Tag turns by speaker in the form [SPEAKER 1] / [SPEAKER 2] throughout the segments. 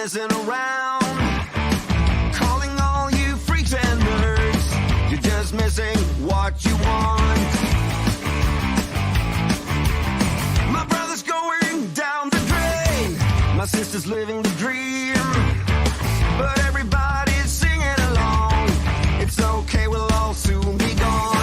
[SPEAKER 1] messing around, calling all you freaks and nerds. You're just missing what you want. My brother's going down the drain, my sister's living the dream, but everybody's singing along. It's okay, we'll all soon be gone.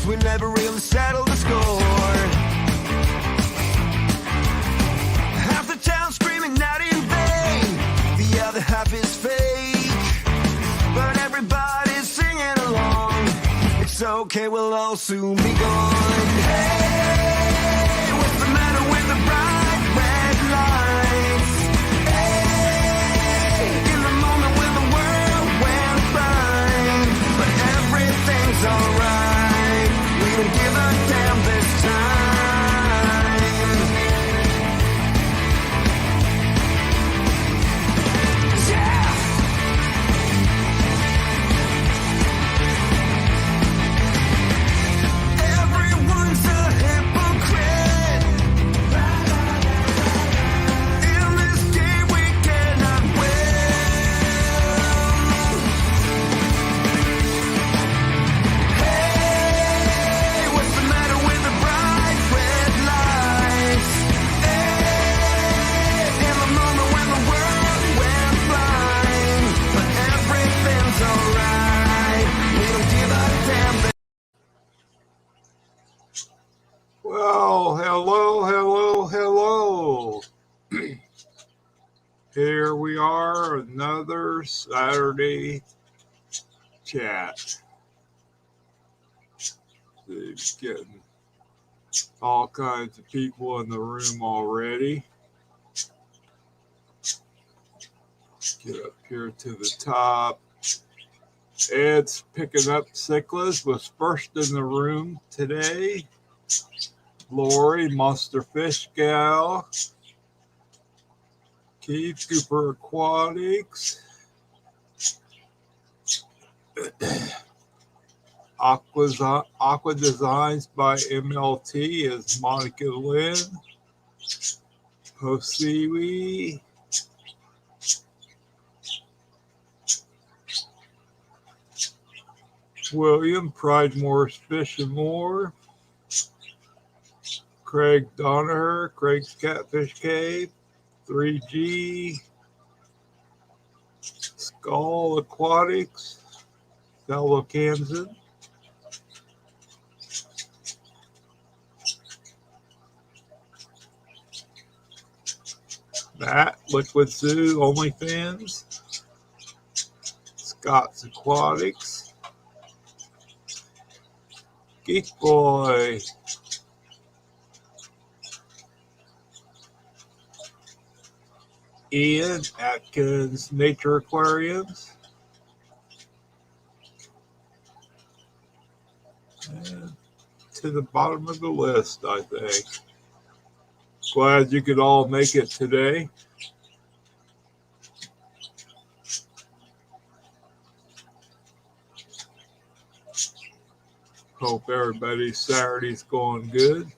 [SPEAKER 1] We never really settled the score. Half the town screaming out in vain, the other half is fake, but everybody's singing along. It's okay, we'll all soon be gone. Hey, what's the matter with the bright red lights? Hey, in the moment when the world went blind, but everything's alright. We don't give a damn this time. Yeah! Everyone's a hypocrite. In this game we cannot win. Hey, what's the matter with the bright red lights? Hey, in the moment when the world went blind, but everything's alright. We don't give a damn.
[SPEAKER 2] Well, hello. Here we are, another Saturday chat. It's getting all kinds of people in the room already. Get up here to the top. Ed's picking up Sickless, was first in the room today. Lori, Monster Fish Gal. Keith, Cooper Aquatics. Aqua Designs by MLT is Monica Lynn. Hosiwi. William, Pride Morris Fish and More. Craig Donaher, Craig's Catfish Cave. 3G. Skull Aquatics. Fellow Kansan. Matt, Liquid Zoo, OnlyFans. Scott's Aquatics. Geek Boy. Ian, Atkins Nature Aquariums. And to the bottom of the list, I think. Glad you could all make it today. Hope everybody's Saturday's going good.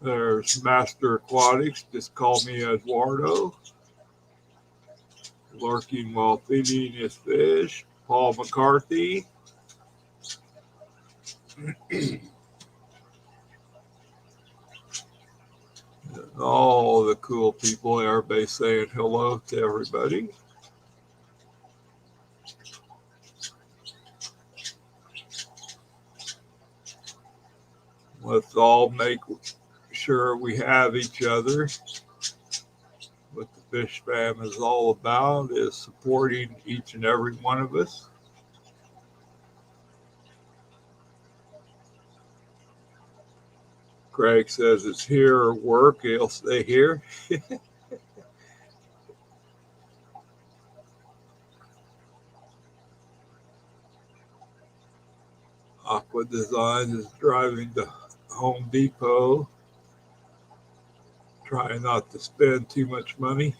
[SPEAKER 2] There's Master Aquatics, just call me Eduardo. Lurking while feeding his fish, Paul McCarthy. All the cool people, everybody saying hello to everybody. Let's all make sure we have each other. What the Fish Fam is all about is supporting each and every one of us. Craig says it's here or work. He'll stay here. Aqua Design is driving to Home Depot, trying not to spend too much money.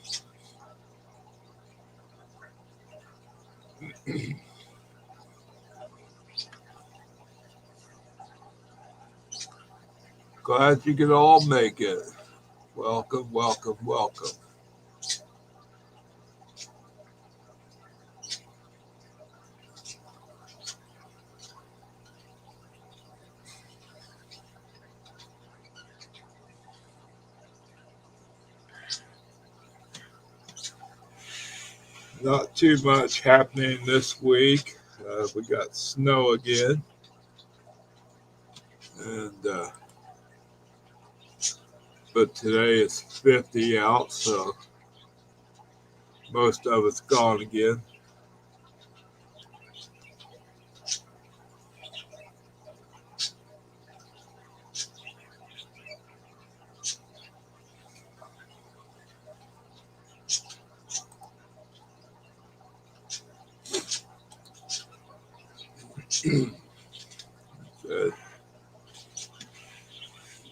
[SPEAKER 2] Glad you could all make it. Welcome, welcome, welcome. Not too much happening this week. We got snow again. And but today it's 50 out, so most of it's gone again.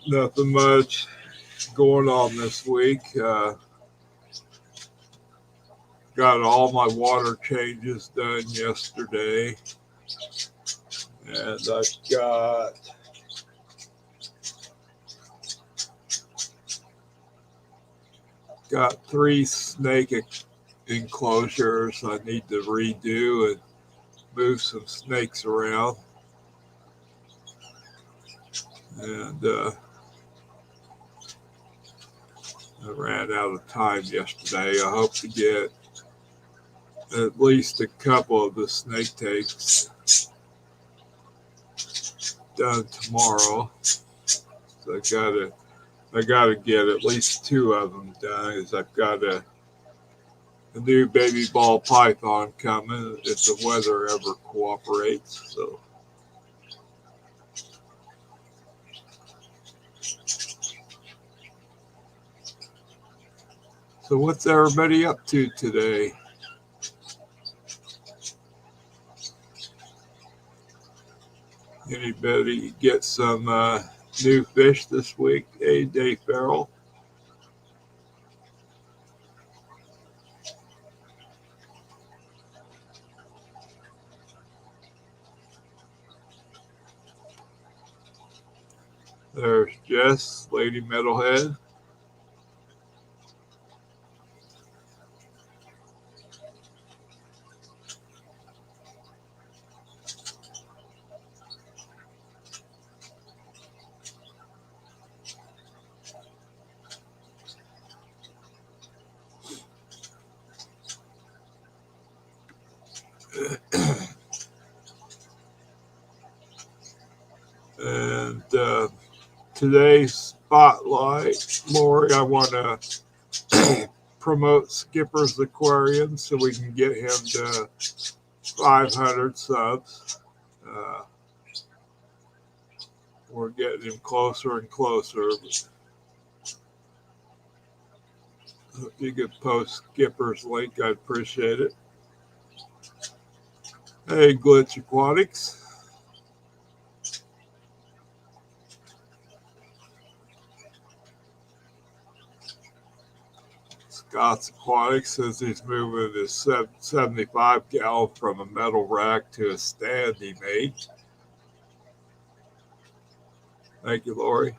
[SPEAKER 2] Nothing much going on this week. Got all my water changes done yesterday. And I've got 3 snake enclosures I need to redo and move some snakes around. And I ran out of time yesterday. I hope to get at least a couple of the snake takes done tomorrow. So I gotta get at least 2 of them done, as I've got a new baby ball python coming if the weather ever cooperates. So what's everybody up to today? Anybody get some new fish this week? Hey, Dave Farrell. There's Jess, Lady Metalhead. And today's spotlight, Lori, I want to promote Skipper's Aquarium so we can get him to 500 subs. We're getting him closer and closer. If you could post Skipper's link, I'd appreciate it. Hey, Glitch Aquatics. Scott's Aquatics says he's moving his 75 gallon from a metal rack to a stand he made. Thank you, Lori.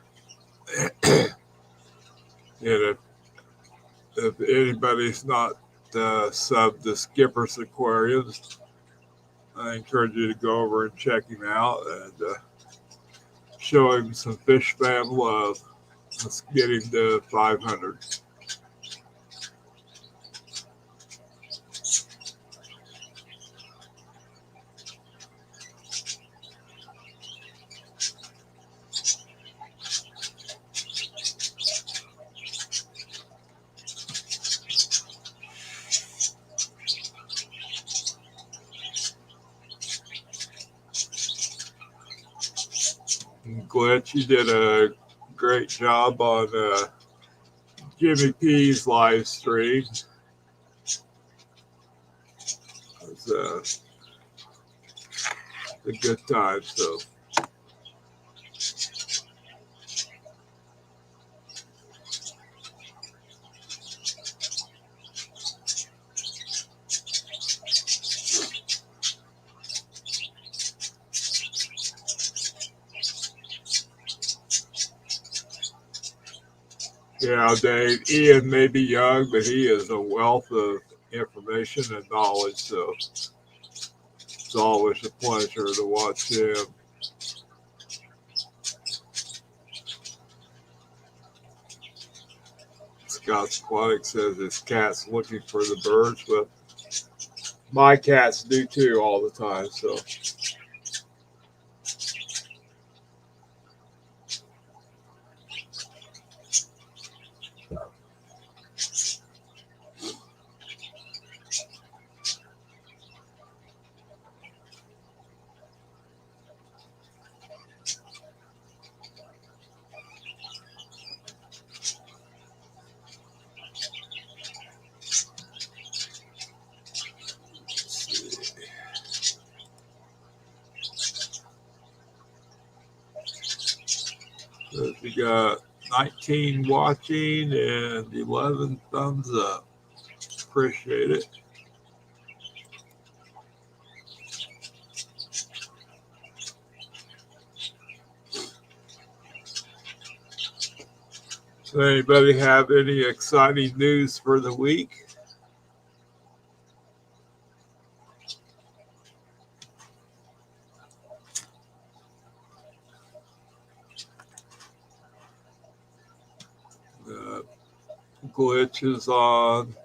[SPEAKER 2] And if anybody's not subbed to Skipper's Aquariums, I encourage you to go over and check him out and show him some fish fam love. Let's get him to 500. Glitch, you did a great job on Jimmy P's live stream. It was a good time. So. Yeah, Dave. Ian may be young, but he is a wealth of information and knowledge. So it's always a pleasure to watch him. Scott's Aquatic says his cat's looking for the birds, but my cats do too all the time. So. We got 19 watching and 11 thumbs up. Appreciate it. So anybody have any exciting news for the week? Glitch is on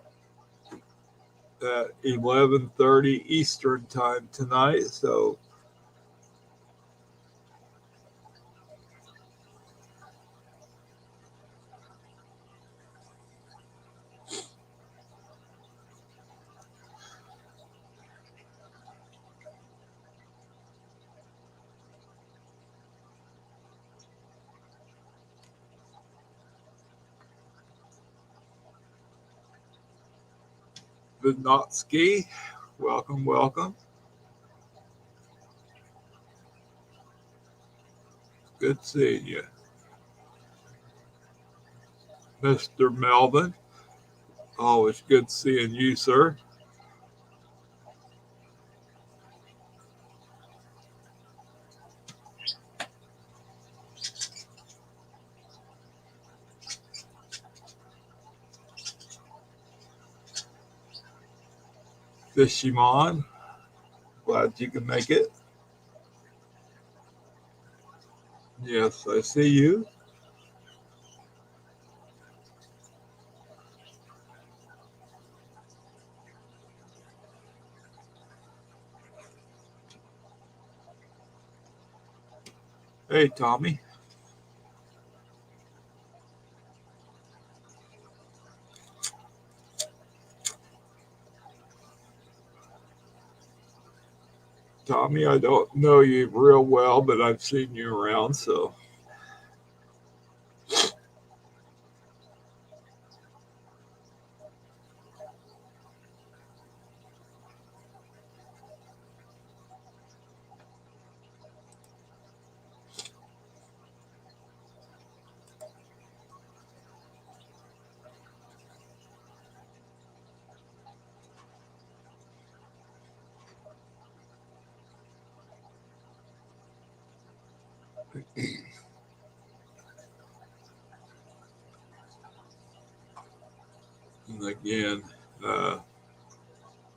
[SPEAKER 2] at 11:30 Eastern time tonight. So Vidnotsky, welcome, welcome. Good seeing you. Mr. Melvin, always good seeing you, sir. Fishimon, glad you can make it. Yes, I see you. Hey, Tommy. Tommy, I don't know you real well, but I've seen you around, so. And again,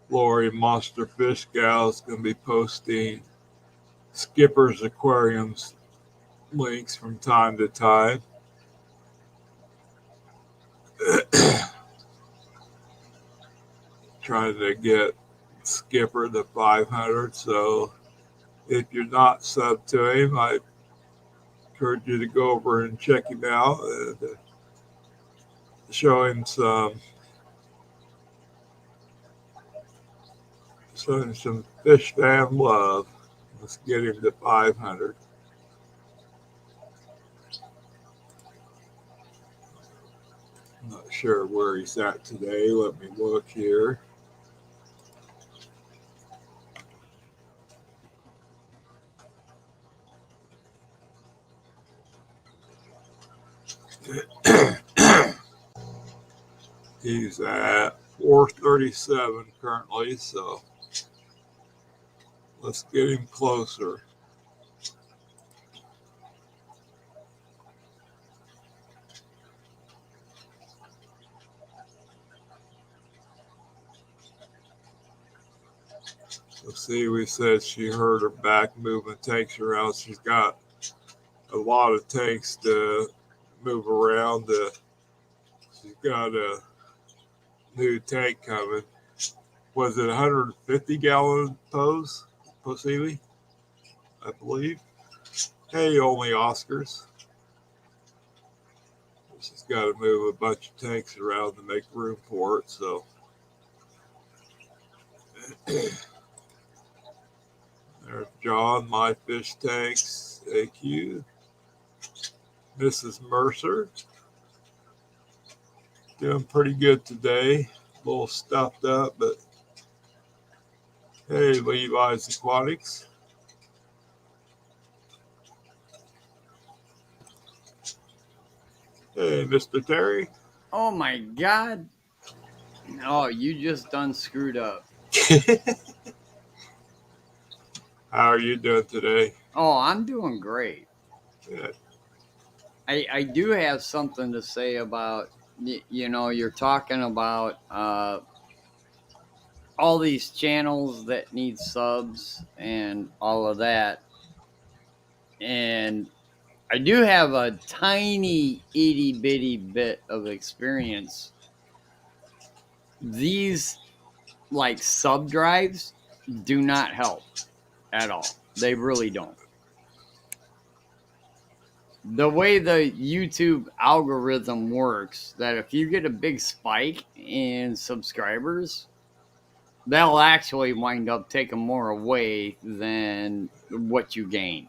[SPEAKER 2] Lori Monster Fish Gal is going to be posting Skipper's Aquariums links from time to time. Trying to get Skipper to 500. So if you're not subbed to him, I encourage you to go over and check him out and show him some fish fan love. Let's get him to 500. sure where he's at today. Let me look here. He's at 437 currently, so let's get him closer. So see, we said she heard her back moving tanks around. She's got a lot of tanks to move around. She's got a new tank coming. Was it 150 gallon pose, Posili? I believe. Hey, only Oscars. She's got to move a bunch of tanks around to make room for it. So there's John, My Fish Tanks, AQ. Mrs. Mercer. Doing pretty good today. A little stuffed up, but hey, Levi's Aquatics. Hey, Mr. Terry.
[SPEAKER 3] Oh my God. Oh, you just done screwed up.
[SPEAKER 2] How are you doing today?
[SPEAKER 3] Oh, I'm doing great.
[SPEAKER 2] Good.
[SPEAKER 3] I do have something to say about, you're talking about all these channels that need subs and all of that. And I do have a tiny itty bitty bit of experience. These like sub drives do not help at all. They really don't. The way the YouTube algorithm works, that if you get a big spike in subscribers, they'll actually wind up taking more away than what you gained.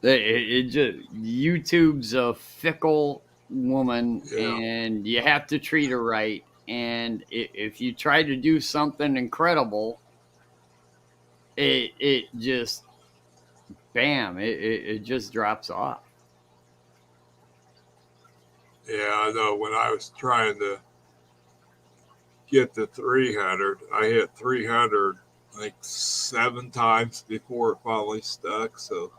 [SPEAKER 3] It just, YouTube's a fickle woman,
[SPEAKER 2] Yeah.
[SPEAKER 3] and you have to treat her right. And if you try to do something incredible, it just bam, it just drops off.
[SPEAKER 2] Yeah, I know. When I was trying to get to 300, I hit 300 like 7 times before it finally stuck. So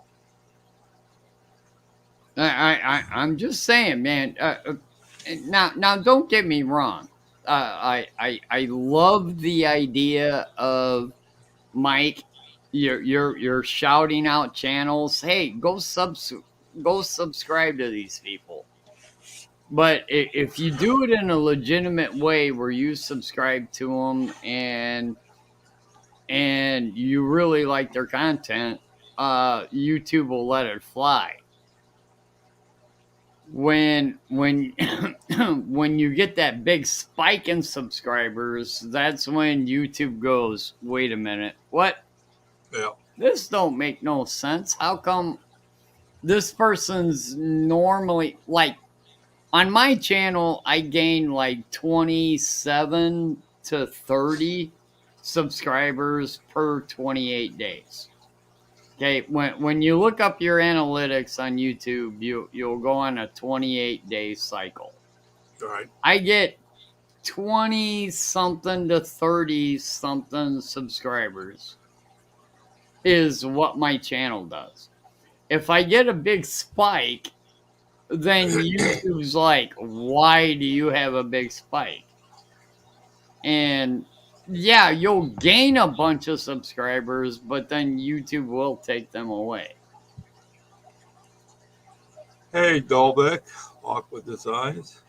[SPEAKER 3] I'm just saying, man. Now, don't get me wrong. I love the idea of Mike. You're shouting out channels. Hey, go subscribe to these people. But if you do it in a legitimate way, where you subscribe to them and you really like their content, YouTube will let it fly. When when you get that big spike in subscribers, that's when YouTube goes, wait a minute, what?
[SPEAKER 2] yeah,
[SPEAKER 3] This don't make no sense. How come this person's normally, like, on my channel, I gain like 27 to 30 subscribers per 28 days. Okay, when you look up your analytics on YouTube, you'll go on a 28-day cycle.
[SPEAKER 2] right.
[SPEAKER 3] I get 20 something to 30 something subscribers is what my channel does. If I get a big spike, then YouTube's like, why do you have a big spike? And yeah, you'll gain a bunch of subscribers, but then YouTube will take them away.
[SPEAKER 2] Hey, Dolbeck, Aqua Designs.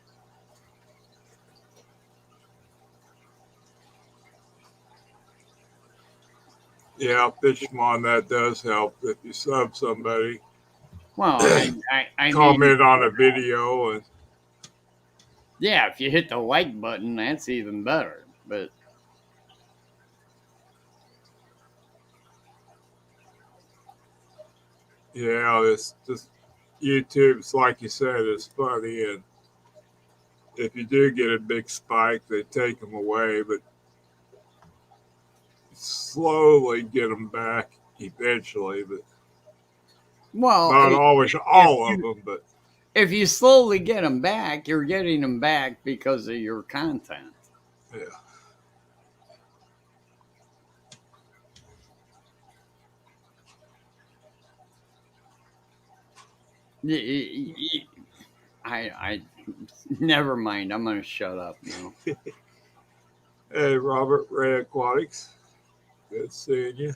[SPEAKER 2] Yeah, Fishmon, that does help if you sub somebody.
[SPEAKER 3] Well, I
[SPEAKER 2] Comment
[SPEAKER 3] mean,
[SPEAKER 2] on a video and
[SPEAKER 3] yeah, if you hit the like button, that's even better. But
[SPEAKER 2] yeah, it's just YouTube's, like you said, is funny, and if you do get a big spike, they take them away, but slowly get them back eventually. But
[SPEAKER 3] Well,
[SPEAKER 2] not always all of them, but
[SPEAKER 3] if you slowly get them back, you're getting them back because of your content.
[SPEAKER 2] yeah.
[SPEAKER 3] I never mind. I'm gonna shut up now.
[SPEAKER 2] Hey, Robert, Ray Aquatics. Good seeing you.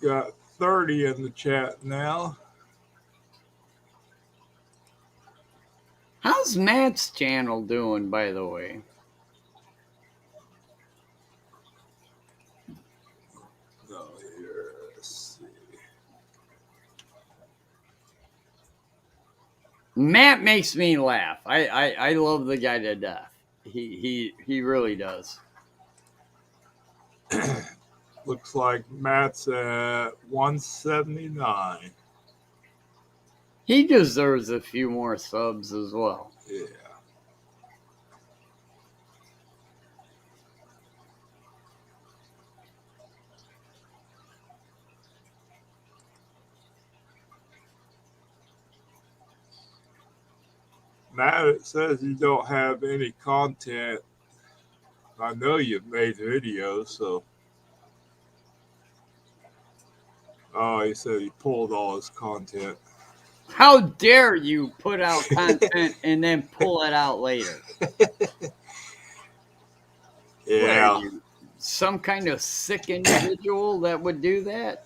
[SPEAKER 2] Got 30 in the chat now.
[SPEAKER 3] How's Matt's channel doing, by the way?
[SPEAKER 2] Oh, here, let's see.
[SPEAKER 3] Matt makes me laugh. I love the guy to death. He really does.
[SPEAKER 2] Looks like Matt's at 179.
[SPEAKER 3] He deserves a few more subs as well.
[SPEAKER 2] Yeah. Matt, it says you don't have any content. I know you've made videos, so. Oh, he said he pulled all his content.
[SPEAKER 3] How dare you put out content and then pull it out later?
[SPEAKER 2] Yeah.
[SPEAKER 3] You some kind of sick individual that would do that?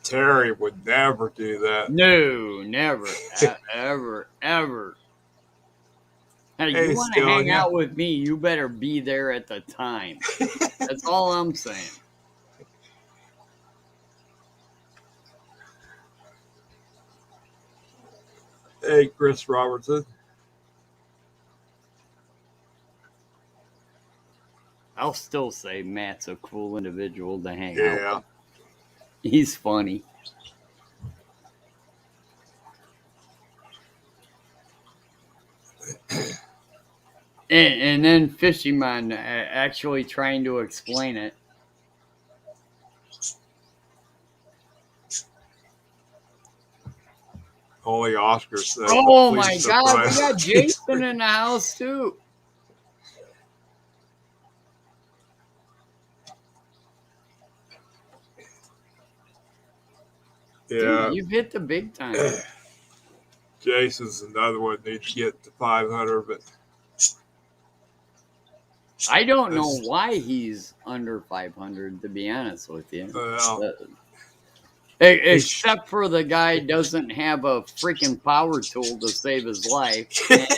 [SPEAKER 2] Terry would never do that.
[SPEAKER 3] No, never, ever, ever. Hey,
[SPEAKER 2] Hey,
[SPEAKER 3] you want to hang
[SPEAKER 2] Scalia.
[SPEAKER 3] out with me, you better be there at the time. That's all I'm saying.
[SPEAKER 2] Hey, Chris Robertson.
[SPEAKER 3] I'll still say Matt's a cool individual to hang out
[SPEAKER 2] Yeah.
[SPEAKER 3] with. He's funny. And then Fishyman actually trying to explain it.
[SPEAKER 2] Only Oscar said.
[SPEAKER 3] Oh my
[SPEAKER 2] please
[SPEAKER 3] God, we
[SPEAKER 2] surprise.
[SPEAKER 3] got Jason in the house too.
[SPEAKER 2] Yeah.
[SPEAKER 3] Dude, you've hit the big time.
[SPEAKER 2] Jason's another one needs to get to 500, but
[SPEAKER 3] I don't know why he's under 500, to be honest with you.
[SPEAKER 2] well,
[SPEAKER 3] Except for the guy doesn't have a freaking power tool to save his life.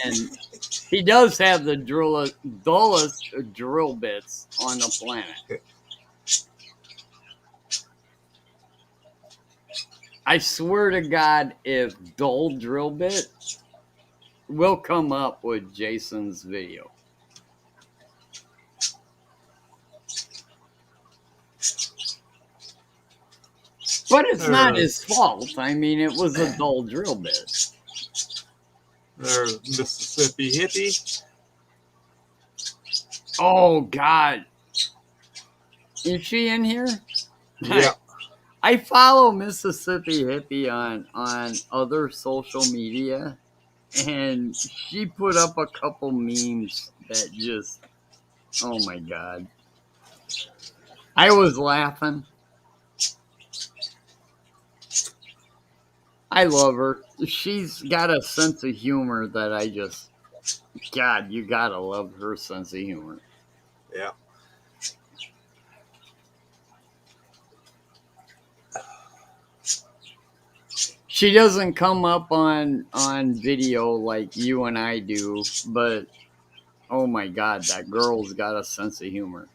[SPEAKER 3] And he does have the dullest drill bits on the planet. I swear to God, if dull drill bit will come up with Jason's video. But it's not his fault. I mean, it was a dull drill bit.
[SPEAKER 2] there's Mississippi Hippie.
[SPEAKER 3] Oh, God. Is she in here?
[SPEAKER 2] Yeah.
[SPEAKER 3] I follow Mississippi Hippie on other social media, and she put up a couple memes that just, oh my God. I was laughing. I love her. She's got a sense of humor that I just, God, you gotta love her sense of humor.
[SPEAKER 2] Yeah.
[SPEAKER 3] She doesn't come up on video like you and I do, but oh my God, that girl's got a sense of humor.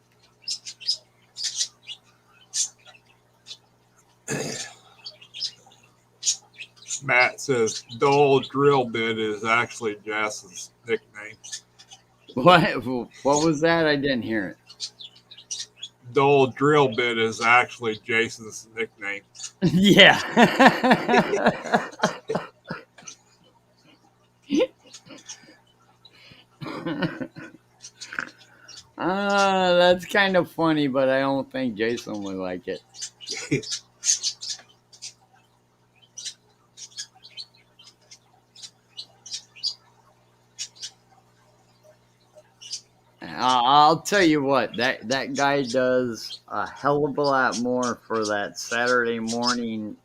[SPEAKER 2] Matt says dull drill bit is actually Jason's nickname.
[SPEAKER 3] What was that? I didn't hear it.
[SPEAKER 2] dull drill bit is actually Jason's nickname.
[SPEAKER 3] Yeah. That's kind of funny, but I don't think Jason would like it. I'll tell you what, that guy does a hell of a lot more for that Saturday morning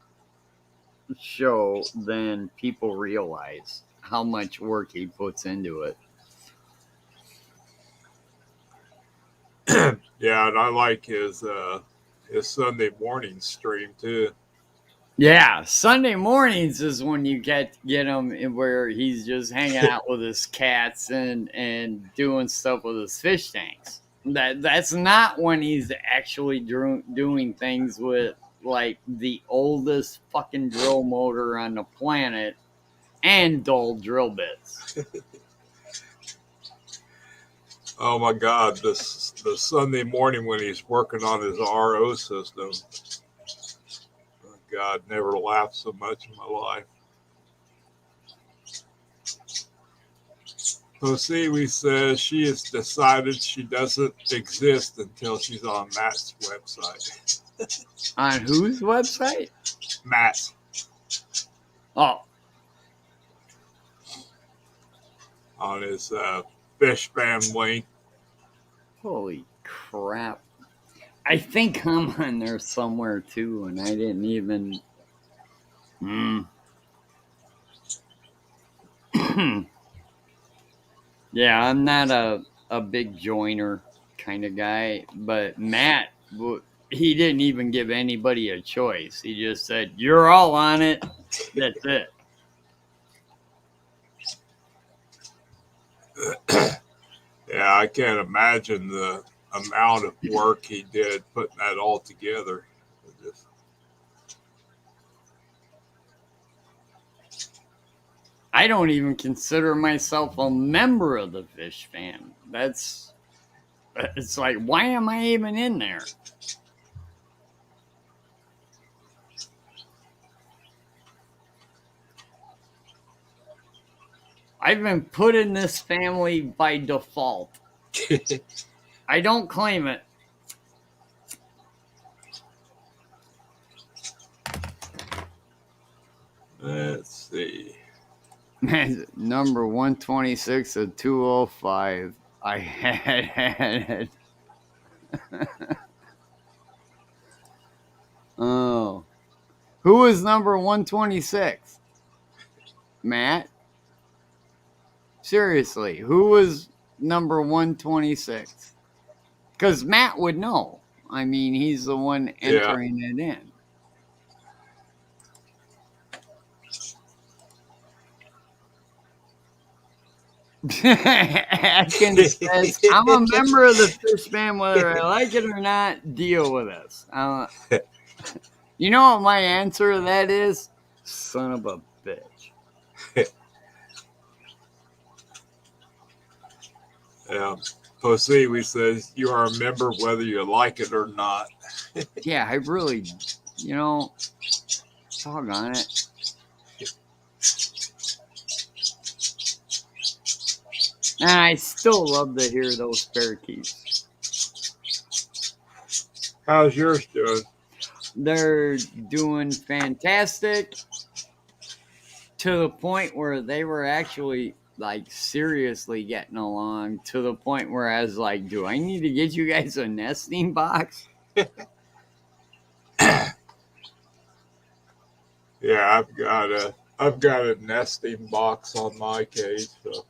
[SPEAKER 3] show than people realize how much work he puts into it.
[SPEAKER 2] Yeah, and I like his Sunday morning stream too.
[SPEAKER 3] Yeah, Sunday mornings is when you get him where he's just hanging out with his cats and doing stuff with his fish tanks. That's not when he's actually doing things with like the oldest fucking drill motor on the planet and dull drill bits.
[SPEAKER 2] Oh my God, the Sunday morning when he's working on his RO system. Oh God, never laughed so much in my life. Posiwi says she has decided she doesn't exist until she's on Matt's website.
[SPEAKER 3] On whose website?
[SPEAKER 2] Matt.
[SPEAKER 3] Oh.
[SPEAKER 2] On his fish fam link.
[SPEAKER 3] Holy crap. I think I'm on there somewhere too, and I didn't even. Yeah, I'm not a big joiner kind of guy, but Matt, he didn't even give anybody a choice. He just said, "You're all on it." That's it.
[SPEAKER 2] Yeah, I can't imagine the amount of work he did putting that all together.
[SPEAKER 3] I don't even consider myself a member of the fish fam. It's like, why am I even in there? I've been put in this family by default. I don't claim it.
[SPEAKER 2] Let's see.
[SPEAKER 3] Number 126 of 205. I had it. Oh. Who is number 126? Matt? Seriously, who was number 126? Because Matt would know. I mean, he's the one entering it in. Atkins says, I'm a member of the fish fam, whether I like it or not, deal with us. You know what my answer to that is? Son of a bitch.
[SPEAKER 2] Yeah. Posiwi says, you are a member whether you like it or not.
[SPEAKER 3] Yeah, I really, doggone it. And I still love to hear those parakeets.
[SPEAKER 2] How's yours doing?
[SPEAKER 3] They're doing fantastic to the point where they were actually like seriously getting along, to the point where I was like, do I need to get you guys a nesting box?
[SPEAKER 2] Yeah, I've got a nesting box on my cage. So.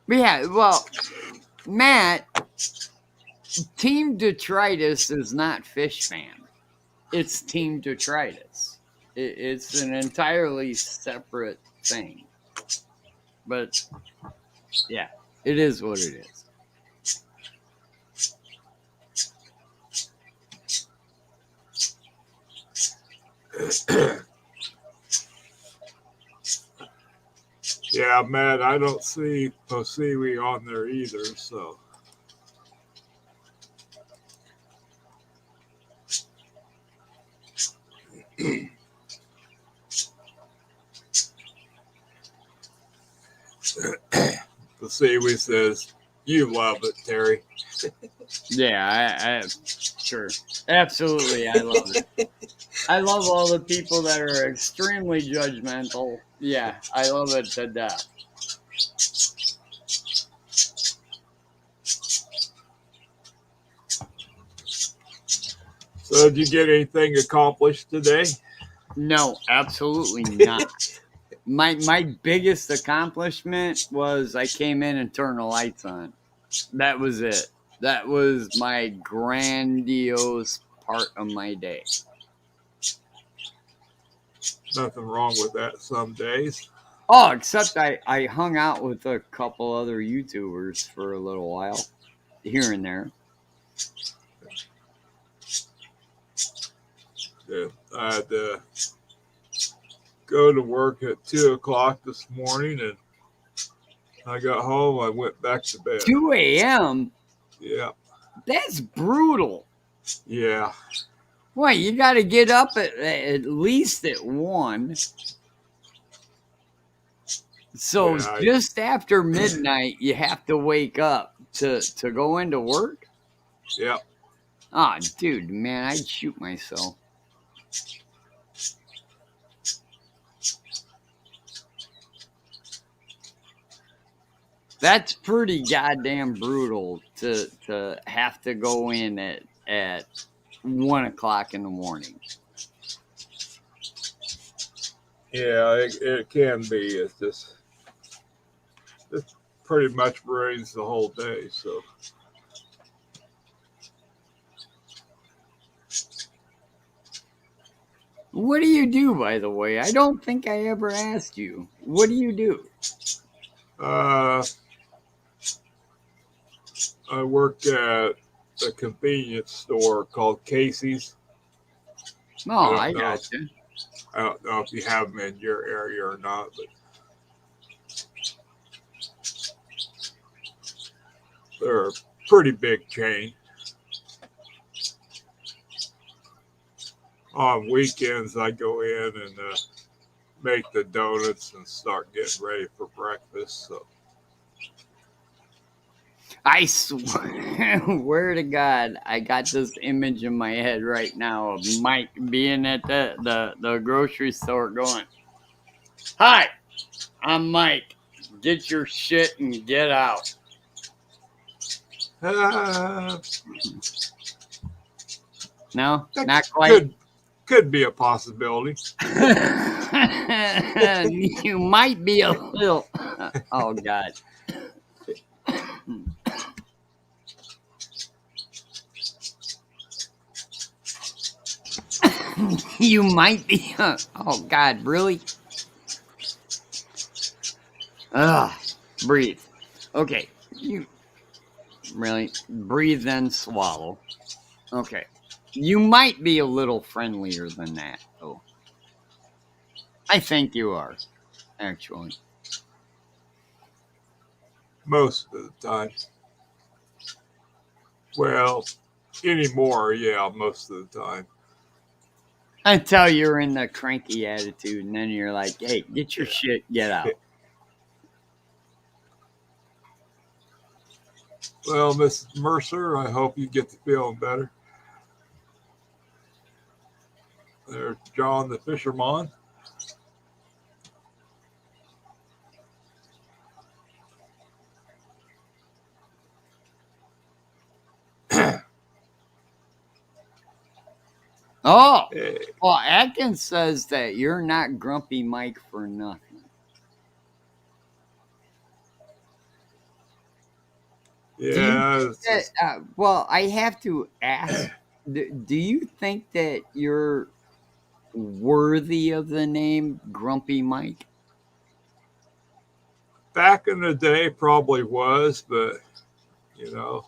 [SPEAKER 3] But yeah, well, Matt, Team Detritus is not Fish Fam. It's Team Detritus. It's an entirely separate thing. But yeah, it is what it is.
[SPEAKER 2] Yeah, Matt, I don't see Posiwi on there either, so. the seaweed says, "You love it, Terry."
[SPEAKER 3] Yeah, sure. Absolutely, I love it. I love all the people that are extremely judgmental. Yeah, I love it to death.
[SPEAKER 2] So, did you get anything accomplished today?
[SPEAKER 3] No, absolutely not. My biggest accomplishment was I came in and turned the lights on. That was it. That was my grandiose part of my day.
[SPEAKER 2] Nothing wrong with that some days.
[SPEAKER 3] Oh, except I hung out with a couple other YouTubers for a little while, here and there.
[SPEAKER 2] Yeah, I had to go to work at 2 o'clock this morning, and I got home. I went back to bed.
[SPEAKER 3] 2 a.m.?
[SPEAKER 2] Yeah,
[SPEAKER 3] That's brutal.
[SPEAKER 2] yeah,
[SPEAKER 3] Well, you got to get up at least at 1. So
[SPEAKER 2] yeah,
[SPEAKER 3] just after midnight, you have to wake up to go into work?
[SPEAKER 2] yeah.
[SPEAKER 3] Ah, dude, man, I'd shoot myself. That's pretty goddamn brutal to have to go in at 1 o'clock in the morning.
[SPEAKER 2] Yeah, it can be. It's just it pretty much ruins the whole day. So
[SPEAKER 3] What do you do, by the way? I don't think I ever asked you. What do you do?
[SPEAKER 2] I work at a convenience store called Casey's.
[SPEAKER 3] Oh,
[SPEAKER 2] I
[SPEAKER 3] I
[SPEAKER 2] don't know.
[SPEAKER 3] got you.
[SPEAKER 2] I don't know if you have them in your area or not, but they're a pretty big chain. On weekends, I go in and make the donuts and start getting ready for breakfast. So
[SPEAKER 3] I swear to God, I got this image in my head right now of Mike being at the grocery store going, "Hi, I'm Mike. Get your shit and get out." No,
[SPEAKER 2] that
[SPEAKER 3] not quite.
[SPEAKER 2] could be a possibility.
[SPEAKER 3] You might be a little. Oh God. You might be. Oh God, really? Ugh. Breathe. Okay. You really breathe then swallow. Okay. You might be a little friendlier than that, though. I think you are, actually.
[SPEAKER 2] Most of the time. Well, anymore, yeah, most of the time.
[SPEAKER 3] Until you're in the cranky attitude, and then you're like, "Hey, get your
[SPEAKER 2] Yeah.
[SPEAKER 3] shit, get out."
[SPEAKER 2] Well, Miss Mercer, I hope you get to feeling better. There's John the fisherman.
[SPEAKER 3] Oh,
[SPEAKER 2] Hey,
[SPEAKER 3] well, Atkins says that you're not Grumpy Mike for nothing. Do you
[SPEAKER 2] yeah,
[SPEAKER 3] think
[SPEAKER 2] it's just,
[SPEAKER 3] that, well, I have to ask, do you think that you're worthy of the name Grumpy Mike?
[SPEAKER 2] back in the day probably was, but you know,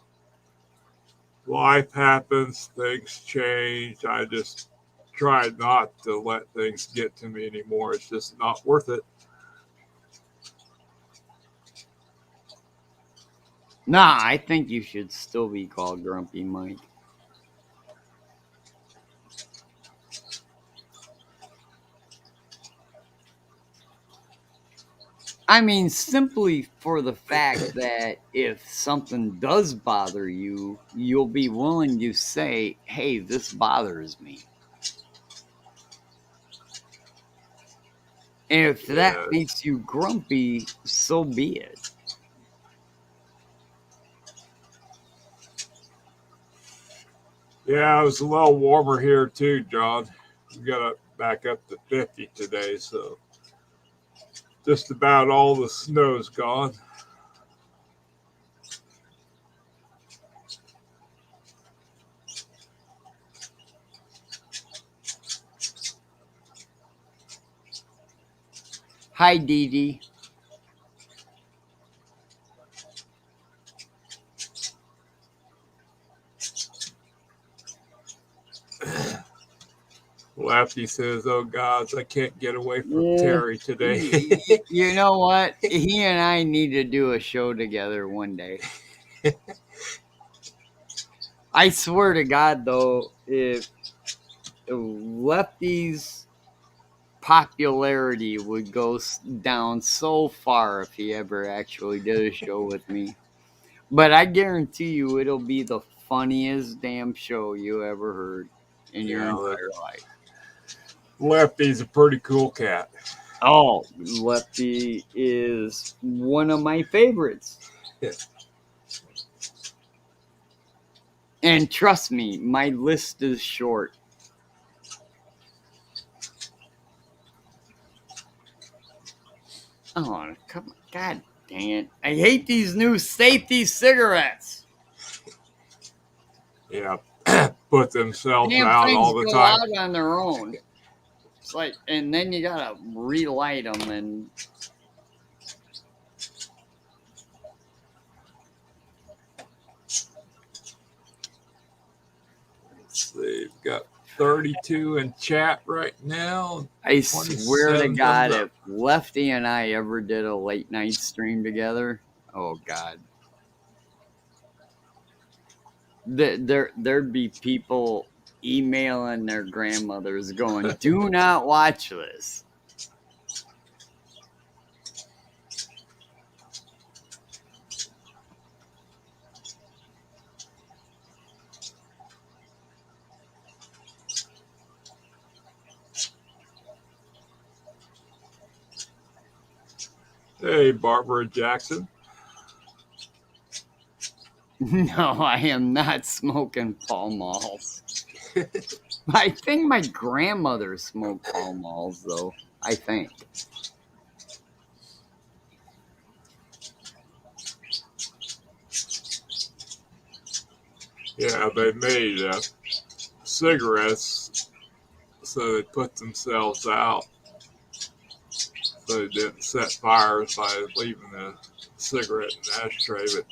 [SPEAKER 2] life happens, things change. I just try not to let things get to me anymore. It's just not worth it.
[SPEAKER 3] Nah, I think you should still be called Grumpy Mike. I mean, simply for the fact that if something does bother you, you'll be willing to say, hey, this bothers me. And if that
[SPEAKER 2] Yeah.
[SPEAKER 3] makes you grumpy, so be it.
[SPEAKER 2] Yeah, it was a little warmer here too, John. We got up back up to 50 today, so just about all the snow's gone.
[SPEAKER 3] Hi, Dee Dee.
[SPEAKER 2] Lefty says, "Oh gods, I can't get away from
[SPEAKER 3] Yeah.
[SPEAKER 2] Terry today."
[SPEAKER 3] You know what? He and I need to do a show together one day. I swear to God, though, if Lefty's popularity would go down so far if he ever actually did a show with me. But I guarantee you it'll be the funniest damn show you ever heard in your
[SPEAKER 2] Yeah,
[SPEAKER 3] entire life.
[SPEAKER 2] Lefty's a pretty cool cat.
[SPEAKER 3] Oh, Lefty is one of my favorites.
[SPEAKER 2] Yeah.
[SPEAKER 3] And trust me, my list is short. Oh, come on. God dang it. I hate these new safety cigarettes.
[SPEAKER 2] Yeah, put themselves
[SPEAKER 3] Damn
[SPEAKER 2] out
[SPEAKER 3] things
[SPEAKER 2] all the
[SPEAKER 3] go
[SPEAKER 2] time.
[SPEAKER 3] out on their own. It's like, and then you gotta relight them and.
[SPEAKER 2] Let's see, we've got 32 in chat right now.
[SPEAKER 3] I swear to
[SPEAKER 2] 27
[SPEAKER 3] God,
[SPEAKER 2] thumbs
[SPEAKER 3] if Lefty and I ever did a late night stream together, oh God. There'd be people emailing their grandmothers going, do not watch this.
[SPEAKER 2] Hey, Barbara Jackson.
[SPEAKER 3] No, I am not smoking Pall Malls. I think my grandmother smoked Pall Malls, though. I think.
[SPEAKER 2] Yeah, they made cigarettes so they put themselves out so they didn't set fires by leaving the cigarette in the ashtray. But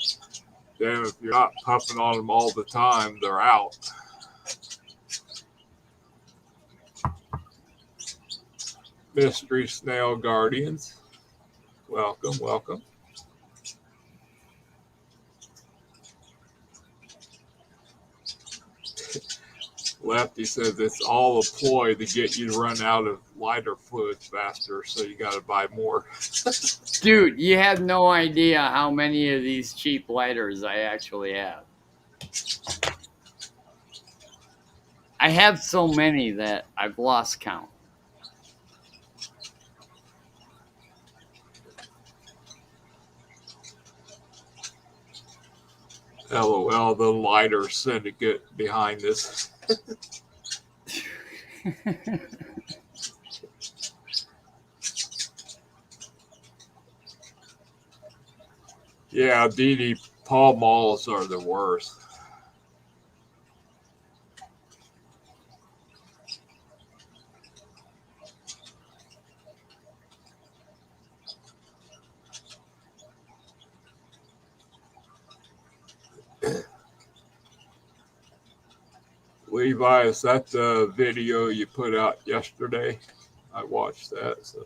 [SPEAKER 2] damn, if you're not puffing on them all the time, they're out. Mystery Snail Guardians, welcome, welcome. Lefty says it's all a ploy to get you to run out of lighter fluids faster, so you got to buy more.
[SPEAKER 3] Dude, you have no idea how many of these cheap lighters I actually have. I have so many that I've lost count.
[SPEAKER 2] LOL, the lighter syndicate behind this. Yeah, Dee Dee, Pall Malls are the worst. Levi, is that the video you put out yesterday? I watched that. So.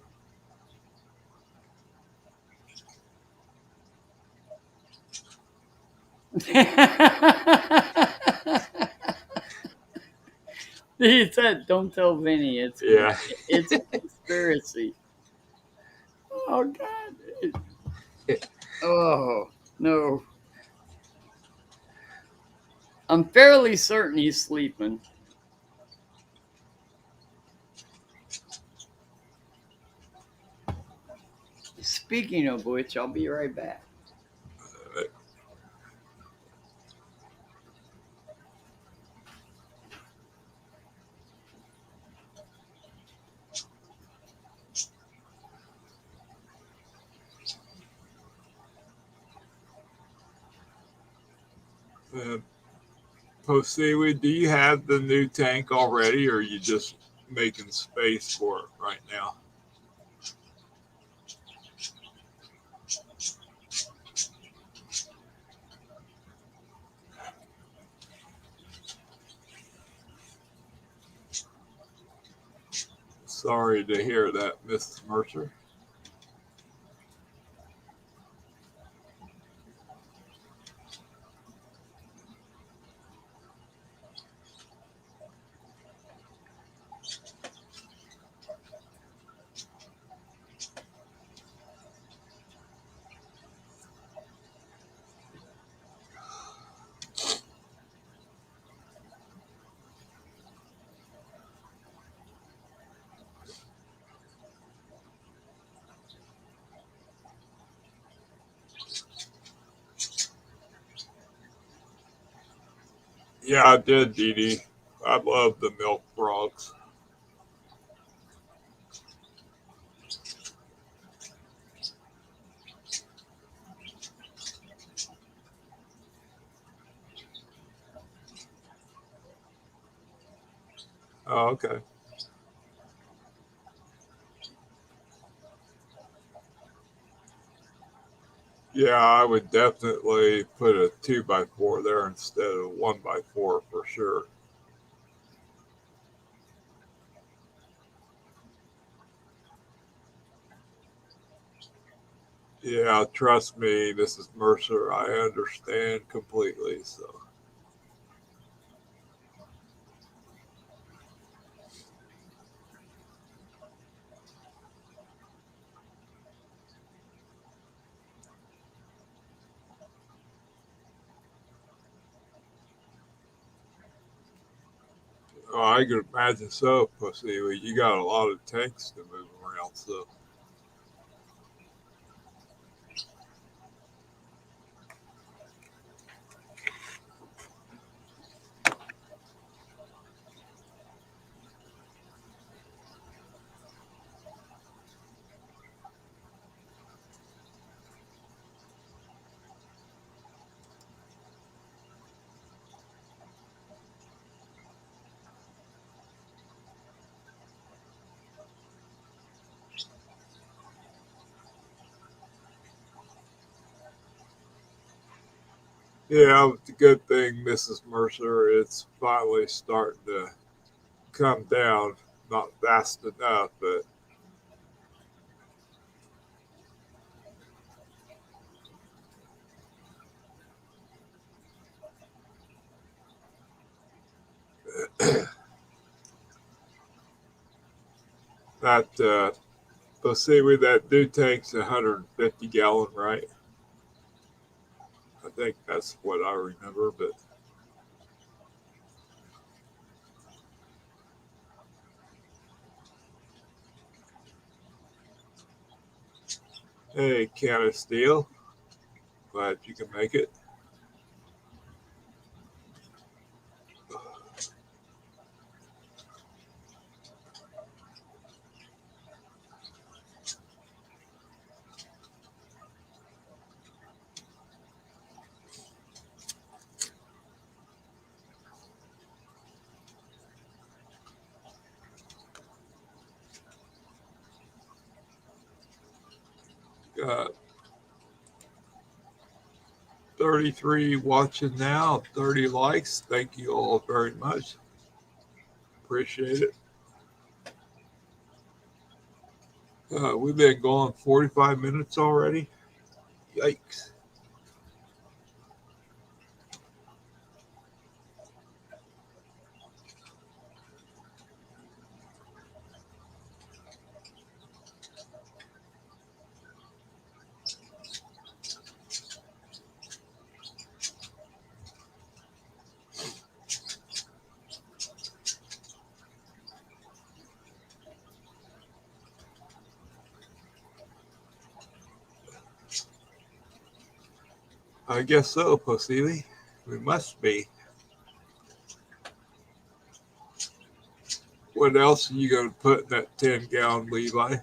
[SPEAKER 3] He said, "Don't tell Vinny. It's
[SPEAKER 2] Yeah.
[SPEAKER 3] it's a conspiracy." Oh God! Oh, no. I'm fairly certain he's sleeping. Speaking of which, I'll be right back.
[SPEAKER 2] Post Seaweed, do you have the new tank already, or are you just making space for it right now? Sorry to hear that, Mrs. Mercer. Yeah, I did, Dee Dee. I love the milk frogs. Oh, okay. Yeah, I would definitely put a 2x4 there instead of 1x4 for sure. Yeah, trust me, Mrs. Mercer, I understand completely. So, oh, I could imagine so, Pussy. Well, you got a lot of tanks to move around, so. Yeah, it's a good thing, Mrs. Mercer. It's finally starting to come down. Not fast enough, but that, let's see, with that new tank's 150 gallon, right? I think that's what I remember, but hey, can of steel. Glad you can make it. Got 33 watching now, 30 likes. Thank you all very much. Appreciate it. We've been going 45 minutes already. Yikes. I guess so, Posili. We must be. What else are you going to put in that 10-gallon, Levi?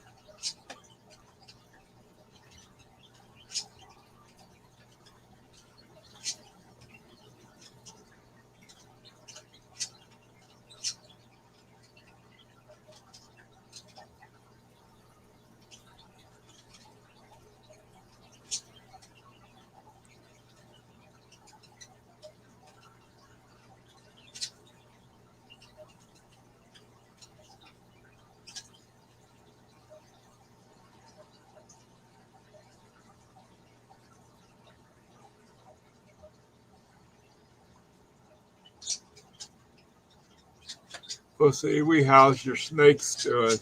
[SPEAKER 2] Posili, how's your snakes doing?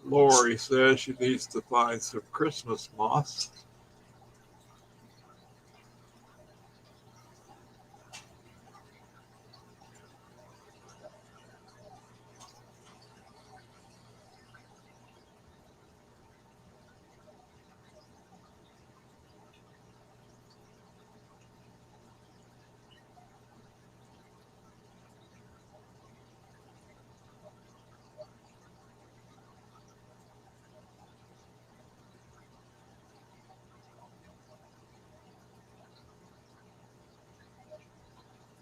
[SPEAKER 2] Lori says she needs to find some Christmas moss.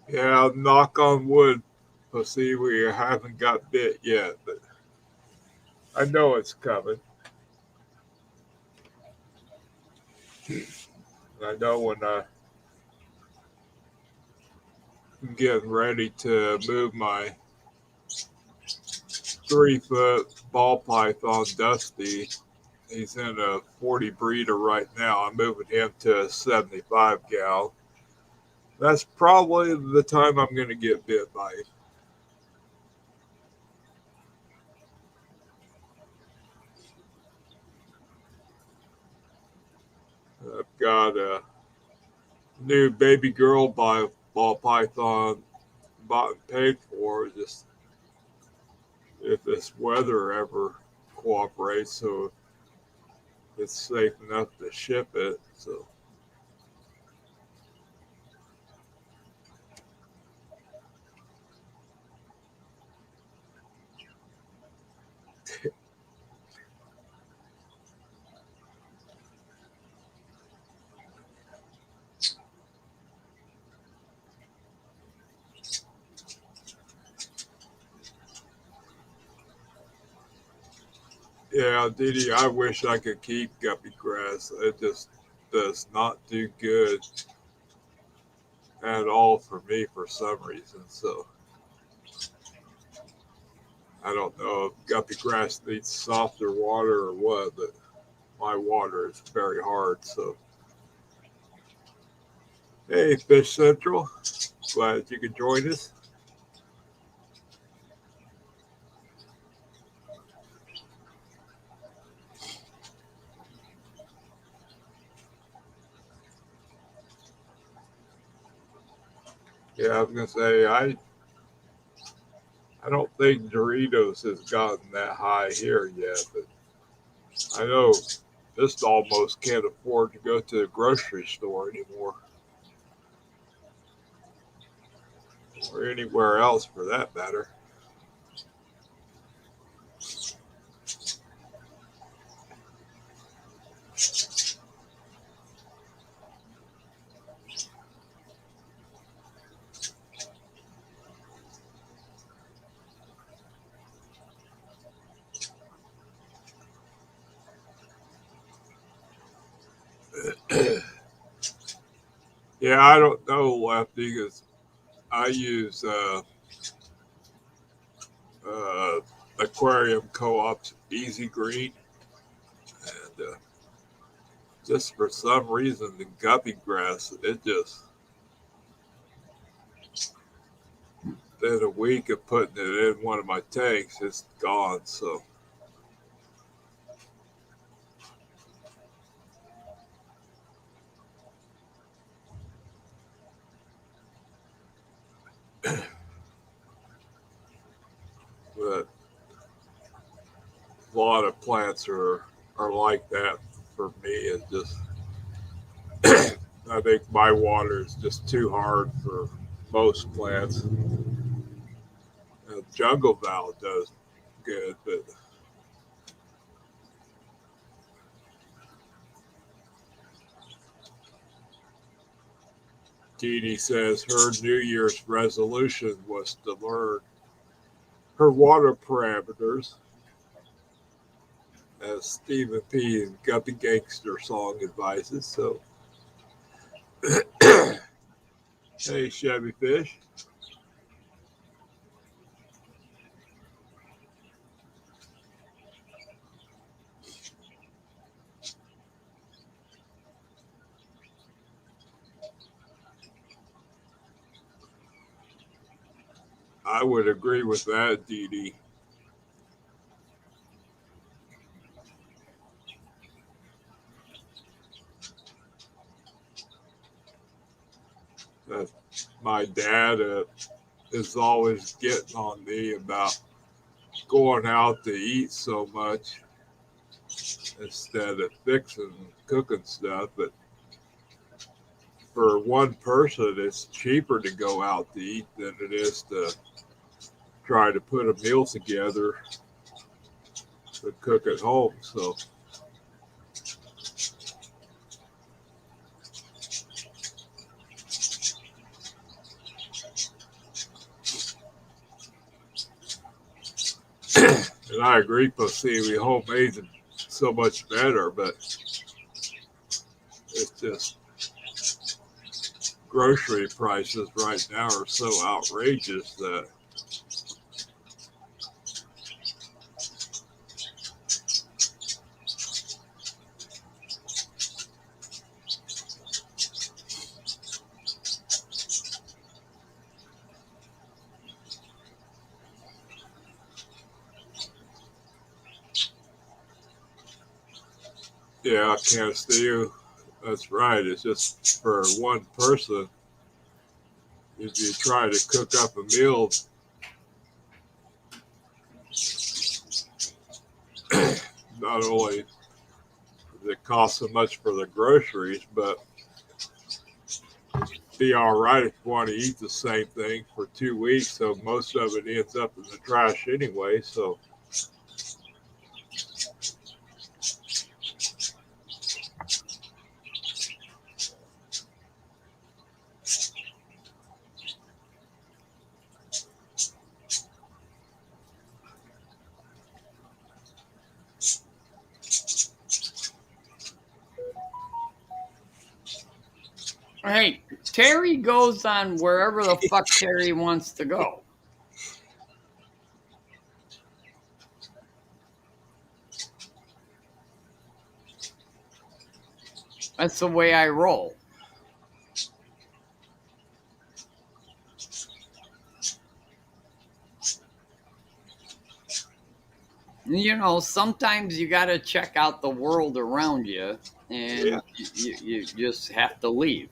[SPEAKER 2] Yeah, knock on wood, Posili, we haven't got bit yet, but I know it's coming. I know when I'm getting ready to move my 3-foot ball python, Dusty. He's in a 40 breeder right now. I'm moving him to a 75 gal. That's probably the time I'm going to get bit by him. I've got a new baby girl by ball python bought and paid for. Just if this weather ever cooperates, so it's safe enough to ship it. So yeah, Dee Dee, I wish I could keep guppy grass. It just does not do good at all for me for some reason. So I don't know if guppy grass needs softer water or what, but my water is very hard. So hey, Fish Central, glad you could join us. Yeah, I was gonna say I don't think Doritos has gotten that high here yet, but I know just almost can't afford to go to the grocery store anymore, or anywhere else for that matter. Yeah, I don't know, Lefty, because I use uh, Aquarium Co-op's Easy Green, and just for some reason the guppy grass, it just in a week of putting it in one of my tanks, it's gone. So But a lot of plants are like that for me. It's just I think my water is just too hard for most plants. Jungle Val does good, but Dee Dee says her New Year's resolution was to learn her water parameters, as Stephen P. and Guppy Gangster song advises. So, hey, Chevy Fish. I would agree with that, Dee Dee. Uh, my dad is always getting on me about going out to eat so much instead of fixing cooking stuff. But for one person, it's cheaper to go out to eat than it is to try to put a meal together to cook at home. So, and I agree, Posini, homemade is so much better, but it's just grocery prices right now are so outrageous that yeah, I can't see you. That's right. It's just for one person. If you try to cook up a meal, not only does it cost so much for the groceries, but be all right if you want to eat the same thing for 2 weeks. So most of it ends up in the trash anyway. So,
[SPEAKER 3] Hey, Terry goes on wherever the fuck Terry wants to go. That's the way I roll. You know, sometimes you got to check out the world around you, and you just have to leave.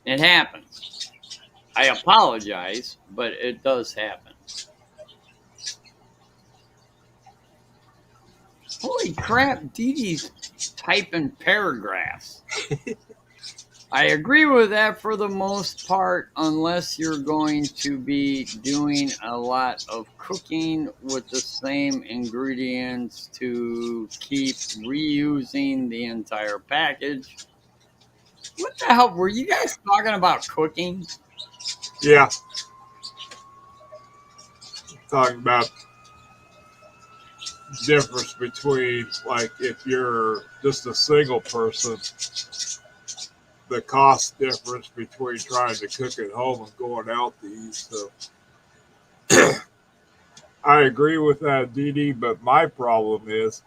[SPEAKER 3] It happens. I apologize, but it does happen. Holy crap, Dee Dee's typing paragraphs. I agree with that for the most part, unless you're going to be doing a lot of cooking with the same ingredients to keep reusing the entire package. What the hell? Were you guys talking about cooking?
[SPEAKER 2] yeah, talking about difference between, like, if you're just a single person, the cost difference between trying to cook at home and going out to eat. So I agree with that, Dee Dee, but my problem is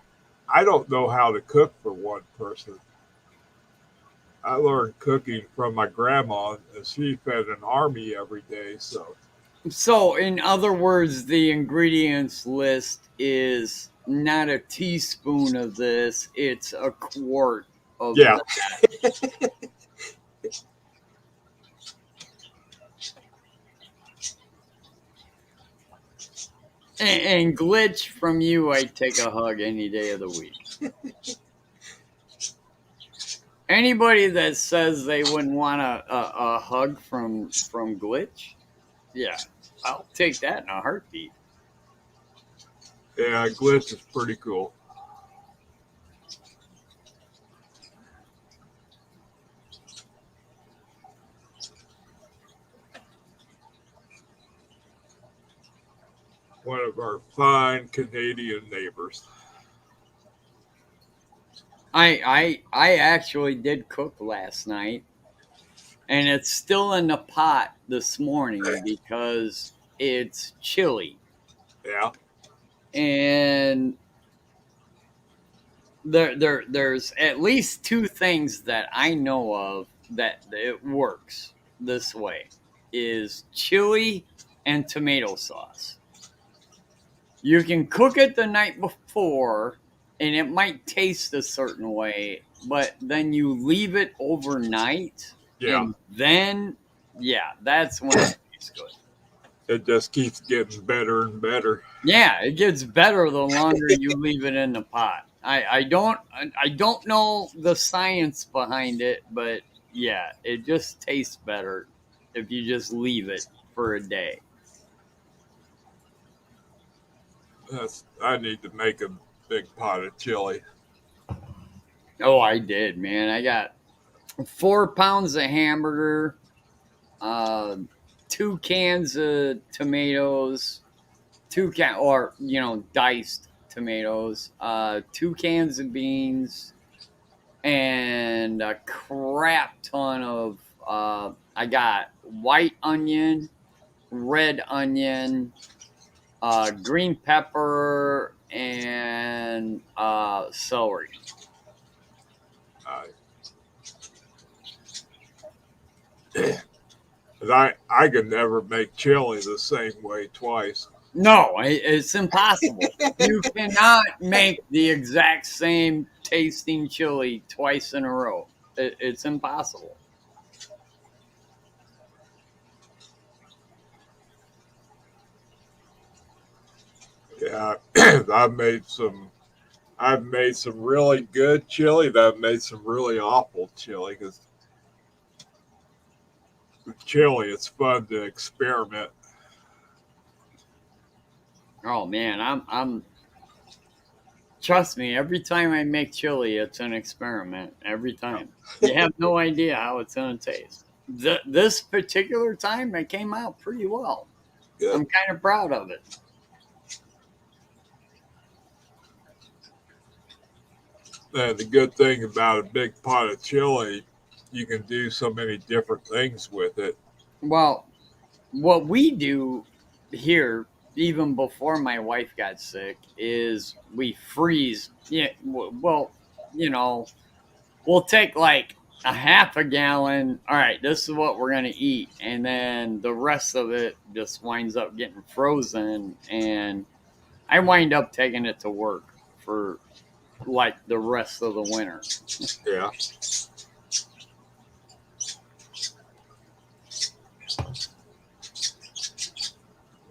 [SPEAKER 2] I don't know how to cook for one person. I learned cooking from my grandma, and she fed an army every day.
[SPEAKER 3] So, in other words, the ingredients list is not a teaspoon of this, it's a quart of
[SPEAKER 2] yeah,
[SPEAKER 3] that. And Glitch, from you, I take a hug any day of the week. Anybody that says they wouldn't want a hug from Glitch, yeah, I'll take that in a heartbeat.
[SPEAKER 2] Yeah, Glitch is pretty cool. One of our fine Canadian neighbors.
[SPEAKER 3] I actually did cook last night, and it's still in the pot this morning because it's chilly.
[SPEAKER 2] Yeah.
[SPEAKER 3] And there's at least two things that I know of that it works this way is chili and tomato sauce. You can cook it the night before and it might taste a certain way, but then you leave it overnight
[SPEAKER 2] Yeah.
[SPEAKER 3] and then that's when it tastes good.
[SPEAKER 2] It just keeps getting better and better.
[SPEAKER 3] Yeah, it gets better the longer you leave it in the pot. I don't know the science behind it, but yeah, it just tastes better if you just leave it for a day.
[SPEAKER 2] I need to make a big pot of chili.
[SPEAKER 3] Oh, I did, man. I got 4 pounds of hamburger, 2 cans of tomatoes, diced tomatoes, 2 cans of beans, and a crap ton of I got white onion, red onion, green pepper, and celery.
[SPEAKER 2] I can never make chili the same way twice.
[SPEAKER 3] No, it's impossible. You cannot make the exact same tasting chili twice in a row. It's impossible.
[SPEAKER 2] Yeah, I've made some really good chili. I've made some really awful chili because with chili, it's fun to experiment.
[SPEAKER 3] Oh man, I'm trust me, every time I make chili, it's an experiment. Every time. You have no idea how it's going to taste. This particular time, it came out pretty well.
[SPEAKER 2] Good.
[SPEAKER 3] I'm kind of proud of it.
[SPEAKER 2] And the good thing about a big pot of chili, you can do so many different things with it.
[SPEAKER 3] Well, what we do here, even before my wife got sick, is we freeze. Yeah, well, we'll take like a half a gallon. All right, this is what we're gonna eat, and then the rest of it just winds up getting frozen, and I wind up taking it to work for like the rest of the winter.
[SPEAKER 2] Yeah.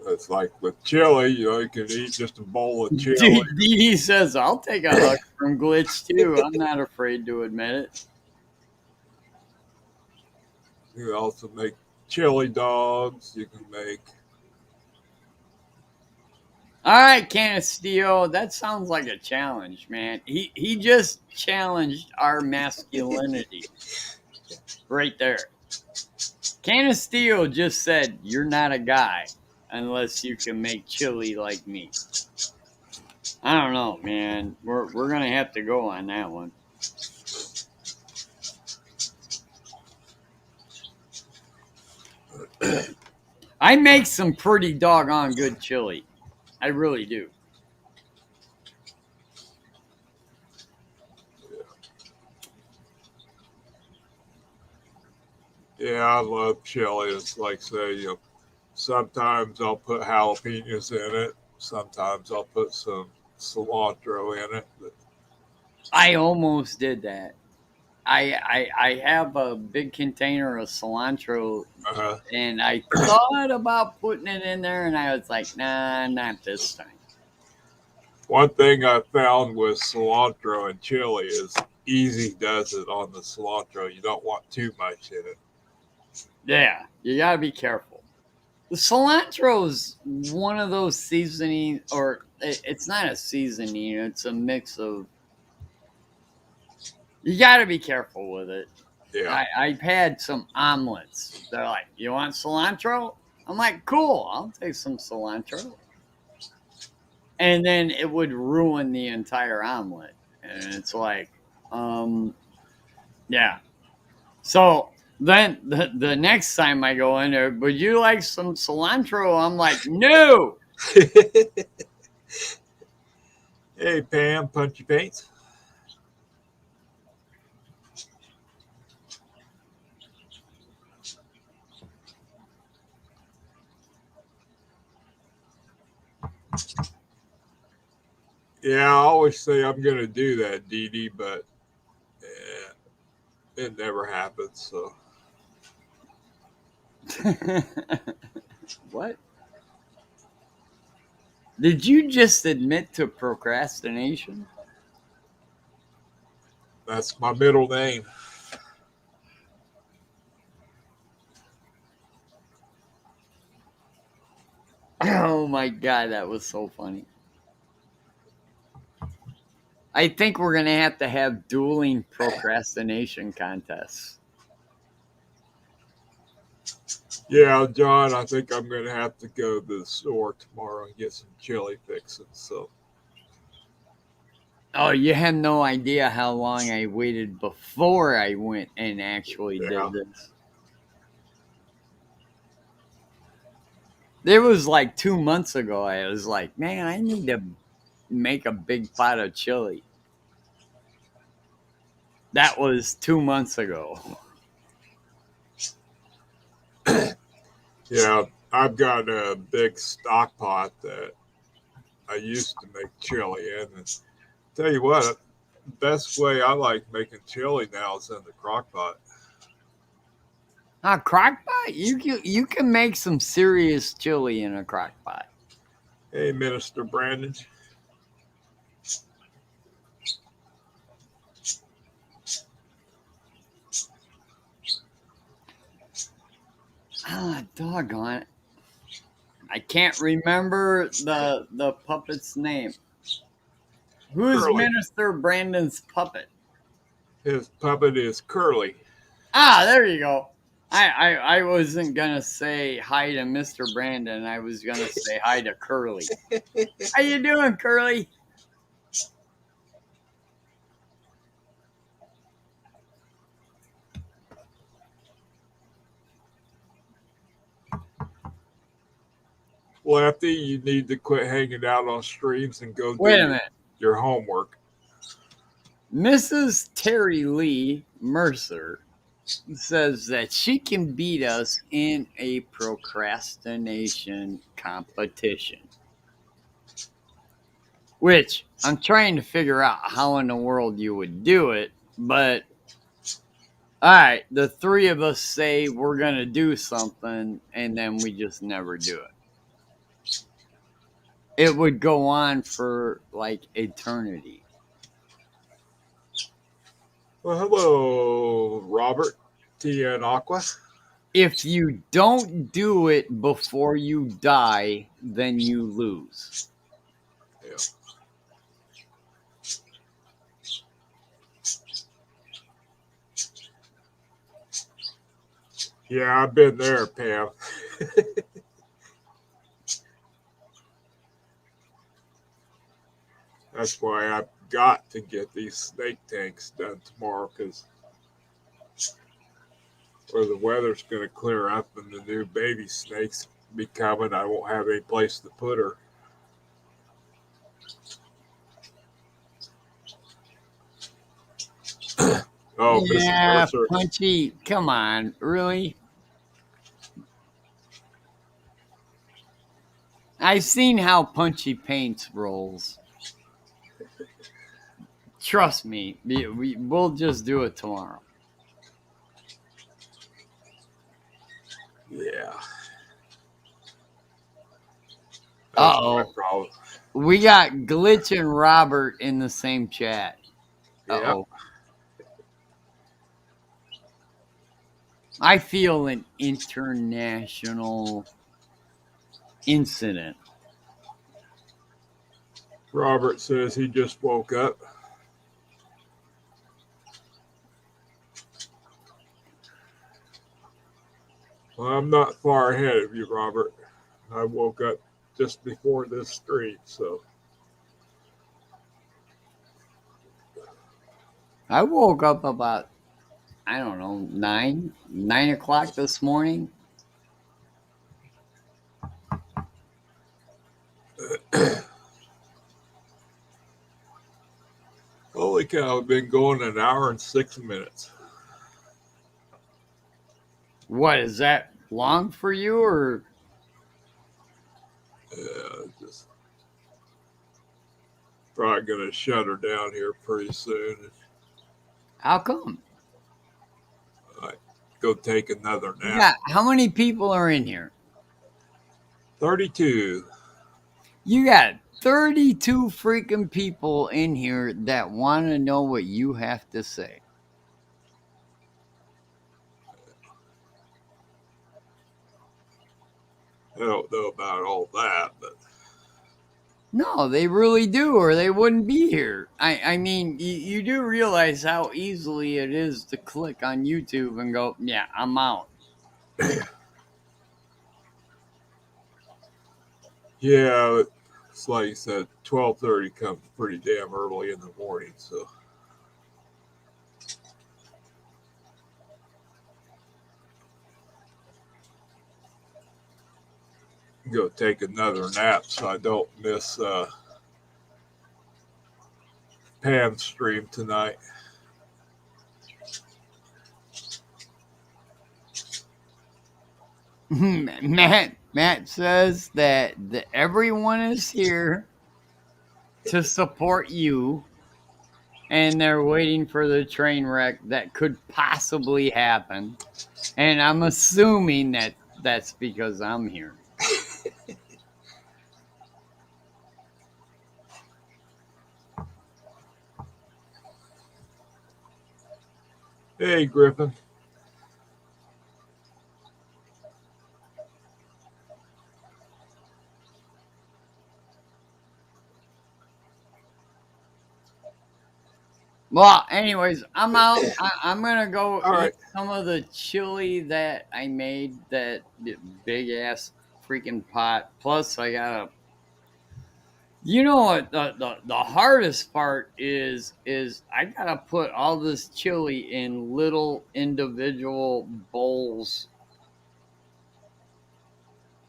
[SPEAKER 2] It's like with chili, you can eat just a bowl of chili.
[SPEAKER 3] Dude, Dee says I'll take a hug from Glitch too. I'm not afraid to admit it.
[SPEAKER 2] You can also make chili dogs. You can make.
[SPEAKER 3] All right, Canastillo, that sounds like a challenge, man. He just challenged our masculinity right there. Canastillo just said you're not a guy unless you can make chili like me. I don't know, man. We're gonna have to go on that one. I make some pretty doggone good chili. I really do.
[SPEAKER 2] Yeah, I love chili. It's like say, sometimes I'll put jalapenos in it. Sometimes I'll put some cilantro in it. But
[SPEAKER 3] I almost did that. I have a big container of cilantro,
[SPEAKER 2] Uh-huh.
[SPEAKER 3] and I thought about putting it in there, and I was like, nah, not this time.
[SPEAKER 2] One thing I found with cilantro and chili is easy does it on the cilantro. You don't want too much in it.
[SPEAKER 3] Yeah, you gotta be careful. The cilantro is one of those seasoning, or it's not a seasoning. It's a mix of. You gotta be careful with it.
[SPEAKER 2] Yeah.
[SPEAKER 3] I've had some omelets. They're like, "You want cilantro?" I'm like, "Cool, I'll take some cilantro." And then it would ruin the entire omelet, and it's like, yeah. So then the next time I go in there, would you like some cilantro? I'm like, no.
[SPEAKER 2] Hey, Pam, Punchy Paints. Yeah, I always say I'm going to do that, Dee Dee, but it never happens. So,
[SPEAKER 3] What? Did you just admit to procrastination?
[SPEAKER 2] that's my middle name.
[SPEAKER 3] Oh my god, that was so funny. I think we're gonna have dueling procrastination contests.
[SPEAKER 2] Yeah, John, I think I'm going to have to go to the store tomorrow and get some chili fixing. So,
[SPEAKER 3] Oh, you have no idea how long I waited before I went and actually
[SPEAKER 2] yeah.
[SPEAKER 3] did this. There was like 2 months ago, I was like, man, I need to make a big pot of chili. That was 2 months ago.
[SPEAKER 2] Yeah, I've got a big stock pot that I used to make chili in. And tell you what, the best way I like making chili now is in the crock pot.
[SPEAKER 3] A crock pot? You can make some serious chili in a crock pot.
[SPEAKER 2] Hey, Minister Brandon.
[SPEAKER 3] Ah, doggone it. I can't remember the puppet's name. Who's
[SPEAKER 2] Curly.
[SPEAKER 3] Minister Brandon's puppet?
[SPEAKER 2] His puppet is Curly.
[SPEAKER 3] Ah, there you go. I wasn't gonna say hi to Mr. Brandon. I was gonna say hi to Curly. How you doing, Curly?
[SPEAKER 2] Lefty, you need to quit hanging out on streams and go
[SPEAKER 3] Wait a
[SPEAKER 2] do
[SPEAKER 3] minute.
[SPEAKER 2] your homework.
[SPEAKER 3] Mrs. Terry Lee Mercer says that she can beat us in a procrastination competition. Which I'm trying to figure out how in the world you would do it, but all right, the three of us say we're going to do something and then we just never do it. It would go on for like eternity.
[SPEAKER 2] Well, hello, Robert T. and Aqua.
[SPEAKER 3] If you don't do it before you die, then you lose.
[SPEAKER 2] Yeah. Yeah, I've been there, Pam. That's why I've got to get these snake tanks done tomorrow because or the weather's going to clear up and the new baby snakes be coming. I won't have any place to put her. Oh, Mrs.
[SPEAKER 3] Yeah,
[SPEAKER 2] Mercer.
[SPEAKER 3] Punchy, come on, really? I've seen how Punchy paints rolls. Trust me, we'll just do it tomorrow.
[SPEAKER 2] Yeah. That's my
[SPEAKER 3] Uh-oh.
[SPEAKER 2] problem.
[SPEAKER 3] We got Glitch and Robert in the same chat. Uh-oh. I feel an international incident.
[SPEAKER 2] Robert says he just woke up. Well, I'm not far ahead of you, Robert. I woke up just before this stream, so.
[SPEAKER 3] I woke up about, I don't know, 9 o'clock this morning.
[SPEAKER 2] Holy cow, I've been going an hour and 6 minutes.
[SPEAKER 3] What, is that long for you, or?
[SPEAKER 2] Yeah, just probably going to shut her down here pretty soon.
[SPEAKER 3] How come?
[SPEAKER 2] Go take another nap.
[SPEAKER 3] Yeah, how many people are in here?
[SPEAKER 2] 32.
[SPEAKER 3] You got 32 freaking people in here that want to know what you have to say.
[SPEAKER 2] I don't know about all that, but
[SPEAKER 3] No, they really do, or they wouldn't be here. I mean, you do realize how easily it is to click on YouTube and go, yeah, I'm out.
[SPEAKER 2] yeah, it's like you said, 12:30 comes pretty damn early in the morning, so. Go take another nap so I don't miss Pam's stream tonight.
[SPEAKER 3] Matt says that everyone is here to support you, and they're waiting for the train wreck that could possibly happen. And I'm assuming that that's because I'm here.
[SPEAKER 2] Hey, Griffin.
[SPEAKER 3] Well, anyways, I'm out. I'm gonna go
[SPEAKER 2] All
[SPEAKER 3] eat
[SPEAKER 2] right.
[SPEAKER 3] some of the chili that I made, that big ass freaking pot. Plus, I gotta. You know what the hardest part is I gotta put all this chili in little individual bowls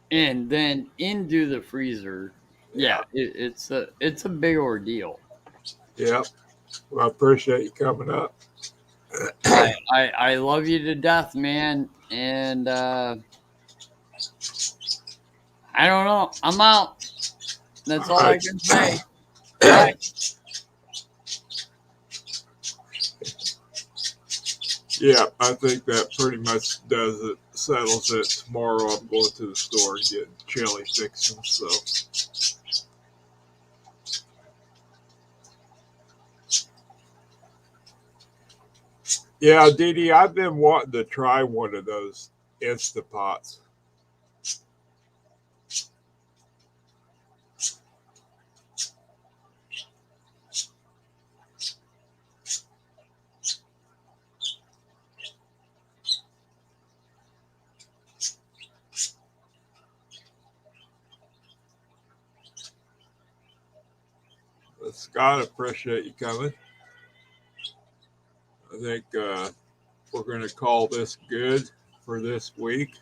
[SPEAKER 3] and then into the freezer. Yeah, it's a big ordeal.
[SPEAKER 2] Yep. Well, I appreciate you coming up.
[SPEAKER 3] I love you to death, man, and I don't know. I'm out. That's all I can say. Bye.
[SPEAKER 2] Yeah, I think that pretty much does it. Settles it. Tomorrow I'm going to the store and getting chili fixings. So. Yeah, Dee Dee, I've been wanting to try one of those Instapots. Scott, appreciate you coming. I think we're going to call this good for this week.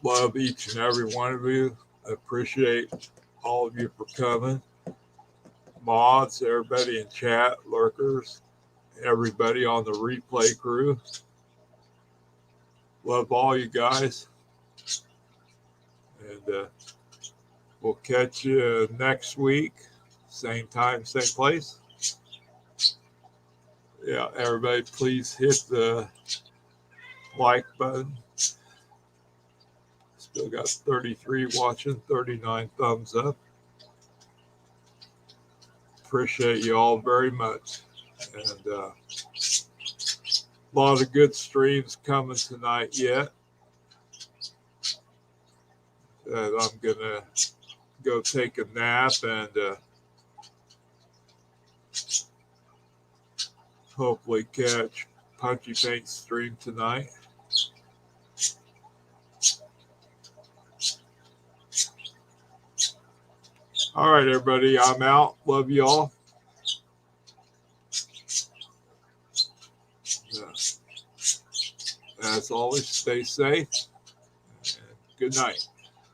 [SPEAKER 2] Love each and every one of you. I appreciate all of you for coming. Mods, everybody in chat, lurkers, everybody on the replay crew. Love all you guys. And We'll catch you next week. Same time, same place. Yeah, everybody, please hit the like button. Still got 33 watching, 39 thumbs up. Appreciate you all very much. And a lot of good streams coming tonight yet. And I'm going to go take a nap and hopefully catch Punchy Paint's stream tonight. All right, everybody, I'm out. Love you all. As always, stay safe and good night.